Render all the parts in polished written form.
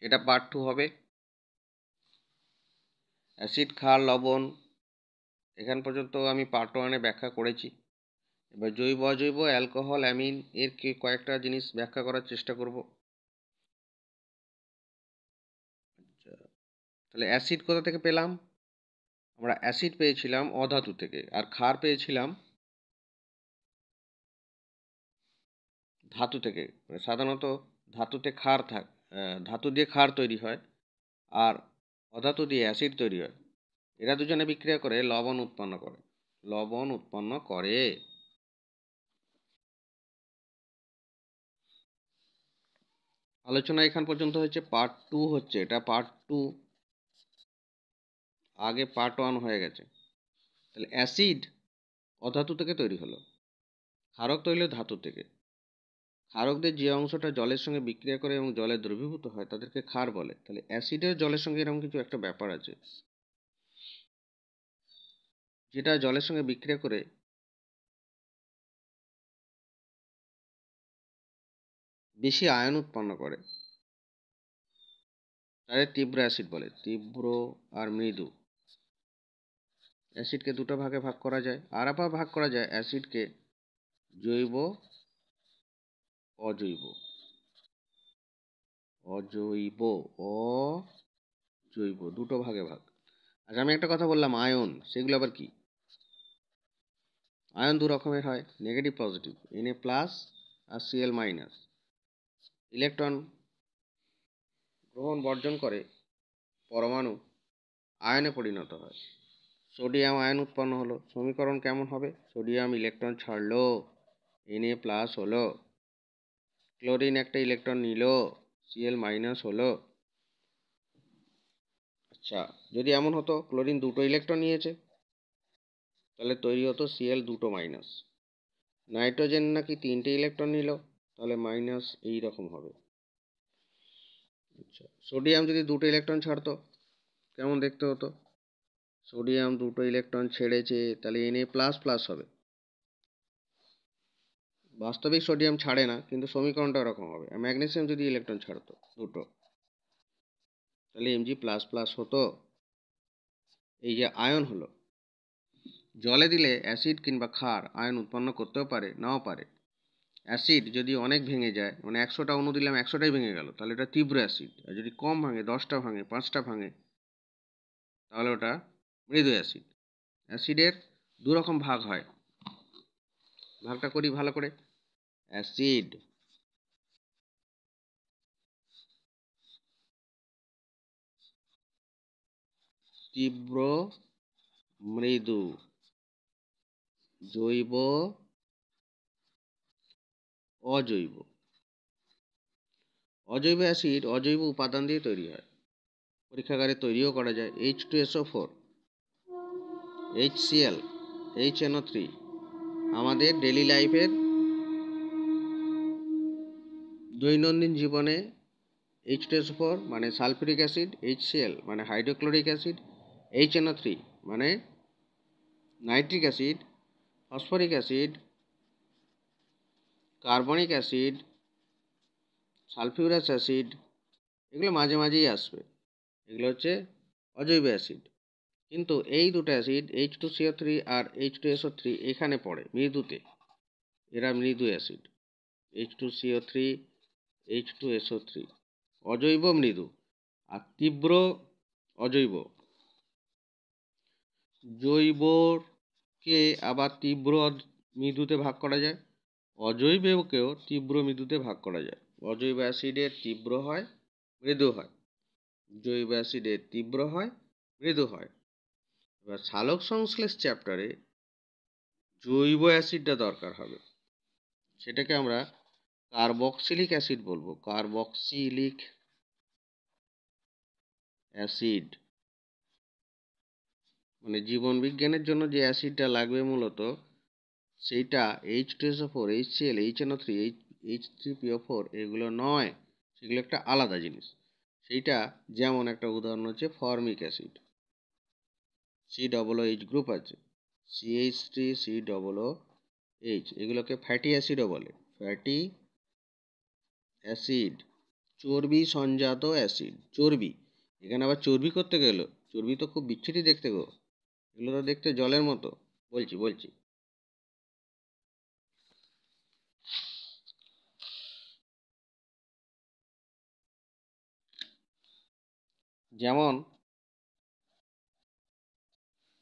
এটা পার্ট 2 হবে। অ্যাসিড, ক্ষার, লবণ এখান পর্যন্ত আমি পার্ট 1-এ ব্যাখ্যা করেছি। এবার জৈব অজৈব, অ্যালকোহল, অ্যামিন এর কয়েকটা জিনিস ব্যাখ্যা করার চেষ্টা করব। তাহলে অ্যাসিড কোথা থেকে পেলাম? আমরা অ্যাসিড পেয়েছিলাম অধাতু থেকে, আর ক্ষার পেয়েছিলাম ধাতু থেকে। সাধারণত ধাতুতে ধাতু দিয়ে ক্ষার তৈরি হয়, আর অধাতু দিয়ে অ্যাসিড তৈরি হয়। এরা দুজনে বিক্রিয়া করে লবণ উৎপন্ন করে। আলোচনা এখান পর্যন্ত হয়েছে। পার্ট 2 হচ্ছে, এটা পার্ট 2, আগে পার্ট 1 হয়ে গেছে। তাহলে অ্যাসিড অধাতু থেকে তৈরি হলো, ক্ষারক তৈরি হলো ধাতু থেকে। ক্ষারকদের যে অংশটা জলের সঙ্গে বিক্রিয়া করে এবং জলে দ্রবীভূত হয় তাদেরকে ক্ষার বলে। তাহলে অ্যাসিডের জলের সঙ্গে এরকম কিছু একটা ব্যাপার আছে, যেটা জলের সঙ্গে বিক্রিয়া করে বেশি আয়ন উৎপন্ন করে, তাদের তীব্র অ্যাসিড বলে। তীব্র আর মৃদু অ্যাসিডকে দুটো ভাগে ভাগ করা যায়। আর আবার ভাগ করা যায় অ্যাসিডকে জৈব, অজৈব। অজৈব দুটো ভাগে ভাগ। আচ্ছা, আমি একটা কথা বললাম আয়ন, সেগুলো আবার কি? আয়ন দু রকমের হয়, নেগেটিভ পজিটিভ, Na প্লাস আর Cl মাইনাস। ইলেকট্রন গ্রহণ বর্জন করে পরমাণু আয়নে পরিণত হয়। সোডিয়াম আয়ন উৎপন্ন হলো, সমীকরণ কেমন হবে? সোডিয়াম ইলেকট্রন ছাড়লো, Na প্লাস হলো। ক্লোরিন একটা ইলেকট্রন নিল, Cl মাইনাস হলো। আচ্ছা, যদি এমন হতো ক্লোরিন দুটো ইলেকট্রন নিয়েছে, তাহলে তৈরি হতো Cl দুটো মাইনাস। নাইট্রোজেন নাকি তিনটে ইলেকট্রন নিল, তাহলে মাইনাস এই রকম হবে। আচ্ছা, সোডিয়াম যদি দুটো ইলেকট্রন ছাড়তো কেমন দেখতে হতো? সোডিয়াম দুটো ইলেকট্রন ছেড়েছে, তাহলে Na প্লাস প্লাস হবে। বাস্তবিক সোডিয়াম ছাড়ে না, কিন্তু সমীকরণটা ওরকম হবে। আর ম্যাগনেসিয়াম যদি ইলেকট্রন ছাড়তো দুটো, তাহলে Mg প্লাস প্লাস হতো। এই যে আয়ন হলো, জলে দিলে অ্যাসিড কিংবা ক্ষার আয়ন উৎপন্ন করতেও পারে, নাও পারে। অ্যাসিড যদি অনেক ভেঙে যায়, মানে 100টা অণু দিলাম 100টাই ভেঙে গেল, তাহলে এটা তীব্র অ্যাসিড। আর যদি কম ভাঙে, 10টা ভাঙে, 5টা ভাঙে, তাহলে ওটা মৃদু অ্যাসিড। অ্যাসিডের দু রকম ভাগ হয়, ভাগটা করি ভালো করে। অ্যাসিড তীব্র, মৃদু, জৈব, অজৈব। অজৈব অ্যাসিড অজৈব উপাদান দিয়ে তৈরি হয়, পরীক্ষাগারে তৈরিও করা যায়। H2SO4, HCl, HNO3 আমাদের ডেলি লাইফের দৈনন্দিন জীবনে H2SO4 মানে সালফিউরিক অ্যাসিড, HCl মানে হাইড্রোক্লোরিক অ্যাসিড, HNO3 মানে nitric acid, phosphoric acid, carbonic acid, sulphurous acid, এগুলো মাঝে মাঝেই আসবে। এগুলো হচ্ছে অজৈব অ্যাসিড। কিন্তু এই দুটো অ্যাসিড H2CO3 আর H2SO3 এখানে পড়ে মৃদুতে, এরা মৃদু অ্যাসিড। H2CO3, H2SO3 অজৈব মৃদু, আর তীব্র অজৈব। জৈবকে আবার তীব্র মৃদুতে ভাগ করা যায়, অজৈবকেও তীব্র মৃদুতে ভাগ করা যায়। অজৈব অ্যাসিডের তীব্র হয়, মৃদু হয়। জৈব অ্যাসিডের তীব্র হয়, মৃদু হয়। এবার সালোক সংশ্লেষ চ্যাপ্টারে জৈব অ্যাসিডটা দরকার হবে, সেটাকে আমরা কার্বক্সিলিক অ্যাসিড বলবো। কার্বক্সিলিক অ্যাসিড মানে জীবন বিজ্ঞানের জন্য যে অ্যাসিডটা লাগবে মূলত, সেইটা H2SO4, HCl, HNO3, H3PO4 এগুলো নয়, সেগুলো একটা আলাদা জিনিস। সেইটা যেমন একটা উদাহরণ হচ্ছে ফর্মিক অ্যাসিড, COOH গ্রুপ আছে, CH3COOH, এগুলোকে ফ্যাটি অ্যাসিডও বলে। ফ্যাটি অ্যাসিড চর্বি সংজাত অ্যাসিড, চর্বি, এখানে আবার চর্বি করতে গেল, চর্বি তো খুব বিচ্ছিরি দেখতে গো, এগুলো তো দেখতে জলের মতো। বলছি যেমন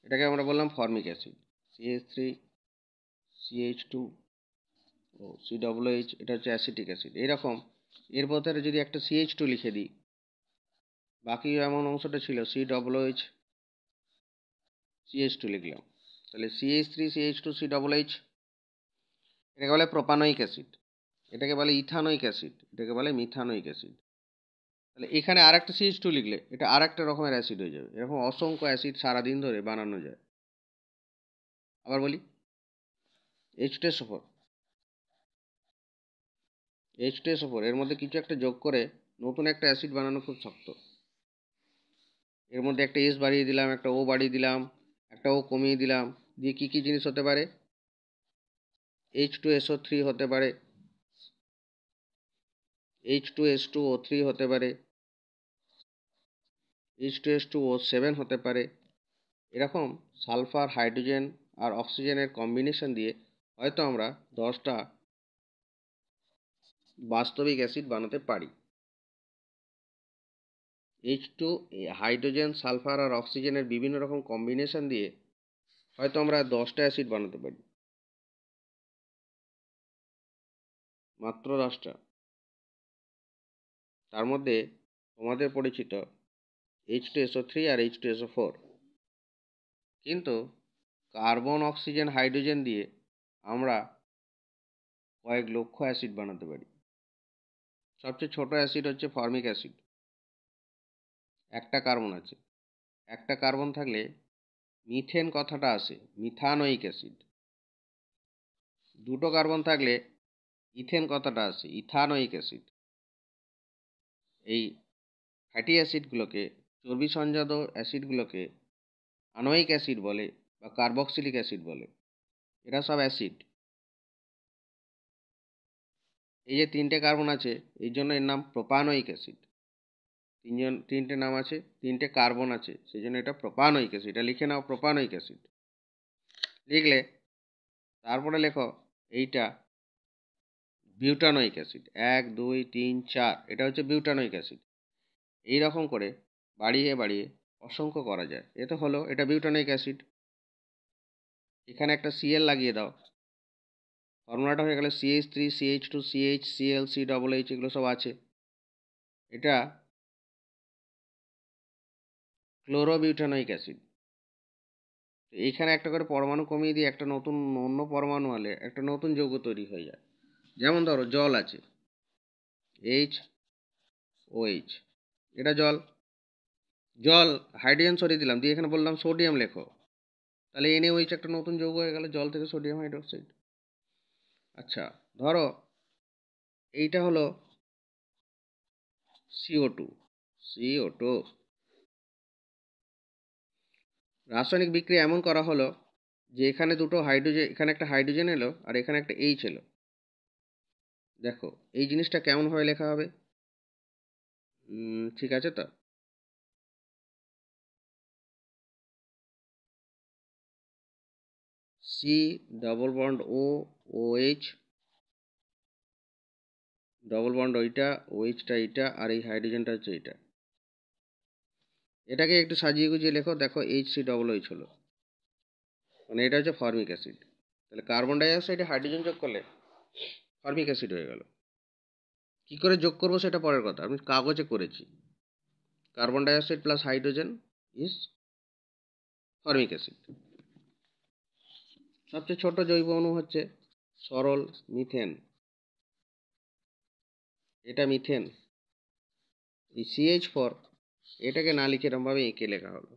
এটাকে আমরা বললাম ফর্মিক অ্যাসিড, CH3 CH2 ও COOH, এটা হচ্ছে অ্যাসিটিক অ্যাসিড। এইরকম এর ভেতরে যদি একটা CH2 লিখে দিই, বাকি এমন অংশটা ছিল COOH CH2 লিখলাম, তাহলে CH3 CH2 COOH, এটাকে বলে প্রোপানোইক অ্যাসিড, এটাকে বলে ইথানোইক অ্যাসিড, এটাকে বলে মিথানোইক অ্যাসিড। তাহলে এখানে আর একটা CH2 লিখলে এটা আর একটা রকমের অ্যাসিড হয়ে যাবে। এরকম অসংখ্য অ্যাসিড সারাদিন ধরে বানানো যায়। আবার বলি, H2SO4, H2SO4 এর মধ্যে কিছু একটা যোগ করে নতুন একটা অ্যাসিড বানানো খুব শক্ত। এর মধ্যে একটা S বাড়িয়ে দিলাম, একটা O বাড়িয়ে দিলাম, একটা O কমিয়ে দিলাম, দিয়ে কী কী জিনিস হতে পারে? H2SO3 হতে পারে, H2S2O3 হতে পারে, H2S2O7 হতে পারে। এরকম সালফার, হাইড্রোজেন আর অক্সিজেনের কম্বিনেশন দিয়ে হয়তো আমরা 10টা বাস্তবিক অ্যাসিড বানাতে পারি। H2, হাইড্রোজেন, সালফার আর অক্সিজেনের বিভিন্ন রকম কম্বিনেশন দিয়ে হয়তো আমরা 10টা অ্যাসিড বানাতে পারি, মাত্র 10টা। তার মধ্যে তোমাদের পরিচিত H2SO3 আর H2SO4, কিন্তু কার্বন, অক্সিজেন, হাইড্রোজেন দিয়ে আমরা কয়েক লক্ষ অ্যাসিড বানাতে পারি। সবচেয়ে ছোট অ্যাসিড হচ্ছে ফর্মিক অ্যাসিড, একটা কার্বন আছে, একটা কার্বন থাকলে মিথেন কথাটা আসে, মিথানোইক অ্যাসিড। দুটো কার্বন থাকলে ইথেন কথাটা আসে, ইথানোইক অ্যাসিড। এই ফ্যাটি অ্যাসিডগুলোকে, চর্বি সংজাত অ্যাসিডগুলোকে আনোয়িক অ্যাসিড বলে বা কার্বক্সিলিক অ্যাসিড বলে। এরা সব অ্যাসিড। এই যে তিনটে কার্বন আছে, এই জন্য এর নাম প্রোপানোয়িক অ্যাসিড। তিনটে নাম আছে, তিনটে কার্বন আছে, সেই জন্য এটা প্রোপানোয়িক অ্যাসিড। এটা লিখে নাও, প্রোপানোয়িক অ্যাসিড। লিখলে তারপরে লেখো এইটা বিউটানোয়িক অ্যাসিড, 1 2 3 4, এটা হচ্ছে বিউটানোয়িক অ্যাসিড। এই রকম করে বাড়িয়ে বাড়িয়ে অসংখ্য করা যায়। এ তো হলো, এটা বিউটানোয়িক অ্যাসিড। এখানে একটা Cl লাগিয়ে দাও, ফর্মুলাটা হয়ে গেল CH3 CH2 CH Cl COOH, এগুলো সব আছে। এটা ক্লোরোবিউটানোয়িক অ্যাসিড। এইখানে একটা করে পরমাণু কমিয়ে দিয়ে একটা নতুন অন্য পরমাণু হলে একটা নতুন যৌগ তৈরি হয়ে যায়। যেমন ধরো জল আছে, HOH, এটা জল। জল, হাইড্রোজেন সরিয়ে দিলাম, দিয়ে এখানে বললাম সোডিয়াম লেখো, তাহলে NaOH একটা নতুন যৌগ হয়ে গেল, জল থেকে সোডিয়াম হাইড্রোক্সাইড। আচ্ছা, ধরো এইটা হলো CO2। রাসায়নিক বিক্রিয়া এমন করা হলো যে এখানে দুটো হাইড্রোজেন, এখানে একটা হাইড্রোজেন এলো আর এখানে একটা H এলো। দেখো এই জিনিসটা কেমনভাবে লেখা হবে? ঠিক আছে তো? C double bond OH, double bond ওইটা, OHটা এইটা, আর এই হাইড্রোজেনটা হচ্ছে এইটা। এটাকে একটু সাজিয়ে গুজিয়ে লেখো, দেখো HCOOH হলো, মানে এটা হচ্ছে ফর্মিক অ্যাসিড। তাহলে কার্বন ডাইঅক্সাইডে হাইড্রোজেন যোগ করলে ফর্মিক অ্যাসিড হয়ে গেল। কী করে যোগ করবো সেটা পরের কথা, আমি কাগজে করেছি। Carbon dioxide plus hydrogen is formic acid. সবচেয়ে ছোট জৈব অণু হচ্ছে সরল মিথেন, এটা মিথেন। এই CH4, এটাকে না লিখে এরমভাবে এঁকে লেখা হলো,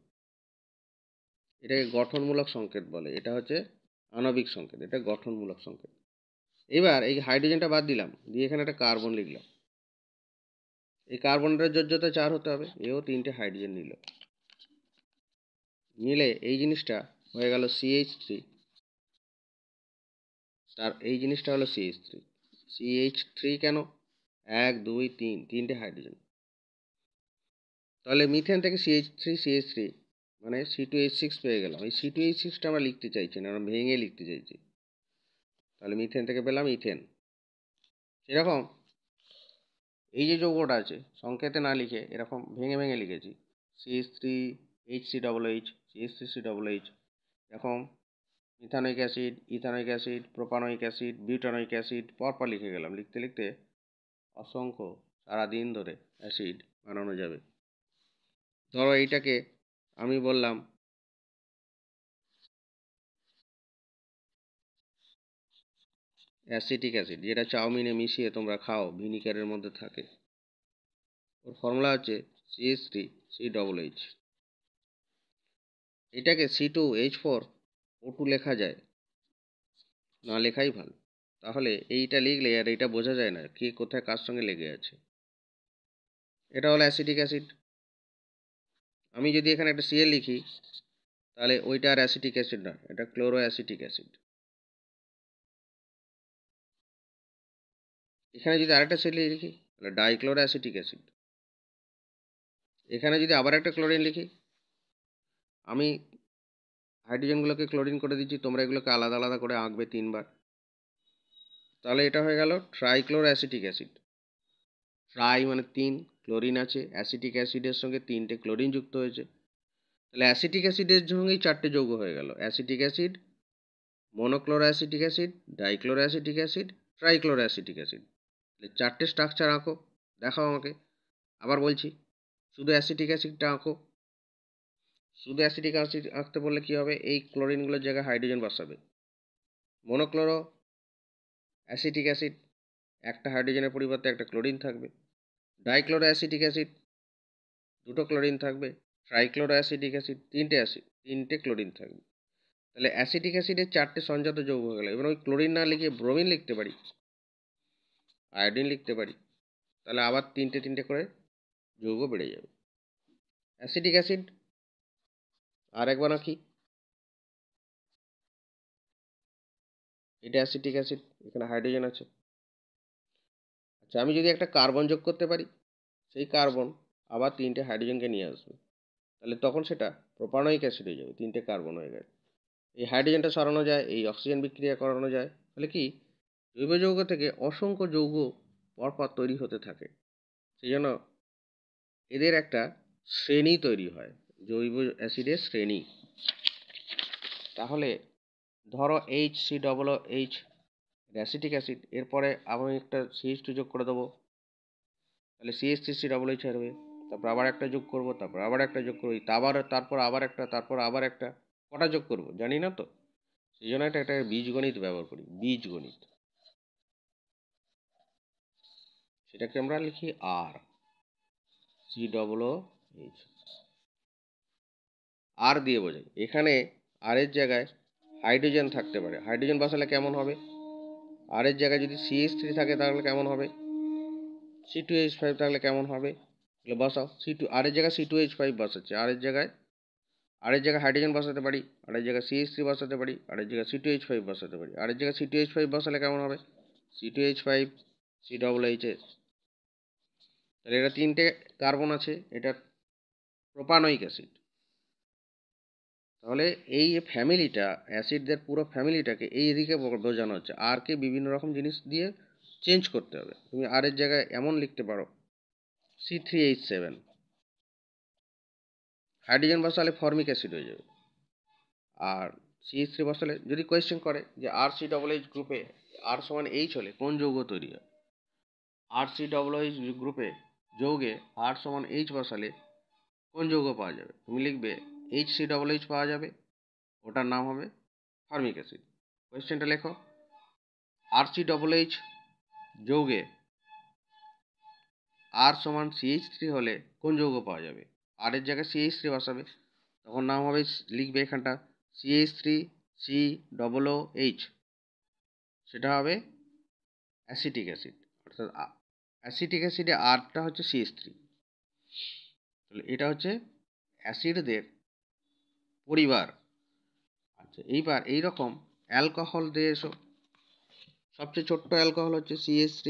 এটাকে গঠনমূলক সংকেত বলে। এটা হচ্ছে আণবিক সংকেত, এটা গঠনমূলক সংকেত। এবার এই হাইড্রোজেনটা বাদ দিলাম, দিয়ে এখানে একটা কার্বন লিখলাম। এই কার্বনটার যোজ্যতা 4 হতে হবে, এও 3টে হাইড্রোজেন নিল, নিলে এই জিনিসটা হয়ে গেল CH3। তার এই জিনিসটা হলো CH3। CH3 কেন? 1 2 3 তিনটে হাইড্রোজেন। তাহলে মিথেন থেকে CH3 মানে C2H6 পেয়ে গেলাম। এই C2H6টা আমরা লিখতে চাইছি না, আমরা ভেঙে লিখতে চাইছি। তাহলে মিথেন থেকে পেলাম ইথেন। সেরকম এই যে যৌগটা আছে সংকেতে না লিখে এরকম ভেঙে ভেঙে লিখেছি, CH3HCOOH, CH3COOH, এরকম ethanoic acid, ethanoic acid, propanoic acid, butanoic acid পরপর লিখে গেলাম। লিখতে লিখতে অসংখ্য সারাদিন ধরে অ্যাসিড বানানো যাবে। ধরো এইটাকে আমি বললাম অ্যাসিটিক অ্যাসিড, যেটা চাউমিনে মিশিয়ে তোমরা খাও, ভিনিগারের মধ্যে থাকে। ওর ফর্মুলা হচ্ছে CH3COOH। এটাকে C2H4O2 লেখা যায়, না লেখাই ভালো। তাহলে এইটা লিখলে আর এইটা বোঝা যায় না কে কোথায় কার সঙ্গে লেগে আছে। এটা হলো অ্যাসিটিক অ্যাসিড। আমি যদি এখানে একটা Cl লিখি তাহলে ওইটা আর অ্যাসিটিক অ্যাসিড না, এটা ক্লোরো অ্যাসিটিক অ্যাসিড। এখানে যদি আরেকটা Cl লিখি তাহলে ডাইক্লোরো অ্যাসিটিক অ্যাসিড। এখানে যদি আবার একটা ক্লোরিন লিখি, আমি হাইড্রোজেনগুলোকে ক্লোরিন করে দিচ্ছি, তোমরা এগুলোকে আলাদা আলাদা করে আঁকবে 3বার। তাহলে এটা হয়ে গেল ট্রাইক্লোরো অ্যাসিটিক অ্যাসিড। ট্রাই মানে 3, ক্লোরিন আছে, অ্যাসিটিক অ্যাসিডের সঙ্গে 3টে ক্লোরিন যুক্ত হয়েছে। তাহলে অ্যাসিটিক অ্যাসিডের সঙ্গেই 4টে যৌগ হয়ে গেল, acetic acid, monochloro acetic acid, dichloro acetic acid, trichloro acetic acid. তাহলে 4টে স্ট্রাকচার আঁকো, দেখাও আমাকে। আবার বলছি, শুধু অ্যাসিটিক অ্যাসিডটা আঁকো। শুধু অ্যাসিটিক অ্যাসিড আঁকতে বললে কী হবে, এই ক্লোরিনগুলোর জায়গায় হাইড্রোজেন বসাবে। মনোক্লোরো অ্যাসিটিক অ্যাসিড, একটা হাইড্রোজেনের পরিবর্তে একটা ক্লোরিন থাকবে। ডাইক্লোরো অ্যাসিটিক অ্যাসিড, 2টো ক্লোরিন থাকবে। ট্রাইক্লোরো অ্যাসিটিক অ্যাসিড, 3টে ক্লোরিন থাকবে। তাহলে অ্যাসিটিক অ্যাসিডের 4টে সংজাত যৌগ হয়ে গেল। এবার ওই ক্লোরিন না লিখে ব্রোমিন লিখতে পারি, আয়োডিন লিখতে পারি। তাহলে আবার 3টে করে যৌগ বেড়ে যাবে। অ্যাসিটিক অ্যাসিড আর একবার আঁকি, এটা অ্যাসিটিক অ্যাসিড, এখানে হাইড্রোজেন আছে। আচ্ছা, আমি যদি একটা কার্বন যোগ করতে পারি, সেই কার্বন আবার 3টে হাইড্রোজেনকে নিয়ে আসবে, তাহলে তখন সেটা প্রোপানোইক অ্যাসিড হয়ে যাবে, 3টে কার্বন হয়ে গেছে। এই হাইড্রোজেনটা সরানো যায়, এই অক্সিজেন বিক্রিয়া করানো যায়। তাহলে কি, জৈব যৌগ থেকে অসংখ্য যৌগ পরপর তৈরি হতে থাকে। সেই জন্য এদের একটা শ্রেণী তৈরি হয়, জৈব অ্যাসিডের শ্রেণী। তাহলে ধরো HCOOH অ্যাসিটিক অ্যাসিড, এরপরে আমি একটা CH2 যোগ করে দেবো, তাহলে CH3COOH হবে। তারপর আবার একটা যোগ করব, তারপর আবার একটা যোগ করবো, তারপর আবার একটা, তারপর আবার একটা। কটা যোগ করব জানি না তো, সেই জন্য একটা বীজগণিত ব্যবহার করি, বীজগণিত। সেটাকে আমরা লিখি COOH, আর দিয়ে বোঝাই। এখানে আর এর জায়গায় হাইড্রোজেন থাকতে পারে, হাইড্রোজেন বসালে কেমন হবে, আর এর জায়গায় যদি CH3 থাকে তাহলে কেমন হবে, C2H5 থাকলে কেমন হবে, বসাও। আর এর জায়গায় C2H5 বসাচ্ছে, আর এর জায়গায় হাইড্রোজেন বসাতে পারি, আর এর জায়গায় CH3 বসাতে পারি, আর এর জায়গায় C2H5 বসাতে পারি। আর এর জায়গায় C2H5 বসালে কেমন হবে, C2H5 COOH। তাহলে এটা 3টে কার্বন আছে, এটা প্রোপানোইক অ্যাসিড। তাহলে এই ফ্যামিলিটা, অ্যাসিডদের পুরো ফ্যামিলিটাকে এই দিকে বোঝানো হচ্ছে। আর কে বিভিন্ন রকম জিনিস দিয়ে চেঞ্জ করতে হবে। তুমি আর এর জায়গায় এমন লিখতে পারো C3H7, হাইড্রোজেন বসালে ফর্মিক অ্যাসিড হয়ে যাবে। আর CH3 বসালে, যদি কোয়েশ্চেন করে যে RCOOH গ্রুপে R সমান H হলে কোন যৌগ তৈরি হয়, RCOOH গ্রুপে যৌগে R সমান H বসালে কোন যৌগ পাওয়া যাবে, তুমি লিখবে HCOOH পাওয়া যাবে, ওটার নাম হবে ফর্মিক অ্যাসিড। কোয়েশ্চেনটা লেখো, RCOOH যৌগে R সমান CH3 হলে কোন যৌগ পাওয়া যাবে, আর এর জায়গায় CH3 বসাবে, তখন নাম হবে, লিখবে এখানটা CH3COOH, সেটা হবে অ্যাসিটিক অ্যাসিড। অর্থাৎ অ্যাসিটিক অ্যাসিডে আরটা হচ্ছে CH3। তাহলে এটা হচ্ছে অ্যাসিডদের পরিবার। আচ্ছা, এইবার এইরকম অ্যালকোহল দিয়ে এসো। সবচেয়ে ছোট্ট অ্যালকোহল হচ্ছে CH3,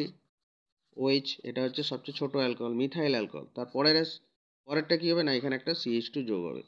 OH, এটা হচ্ছে সবচেয়ে ছোট অ্যালকোহল, মিথাইল অ্যালকোহল। তার পরেরটা কি হবে না, এখানে একটা CH2 যোগ হবে।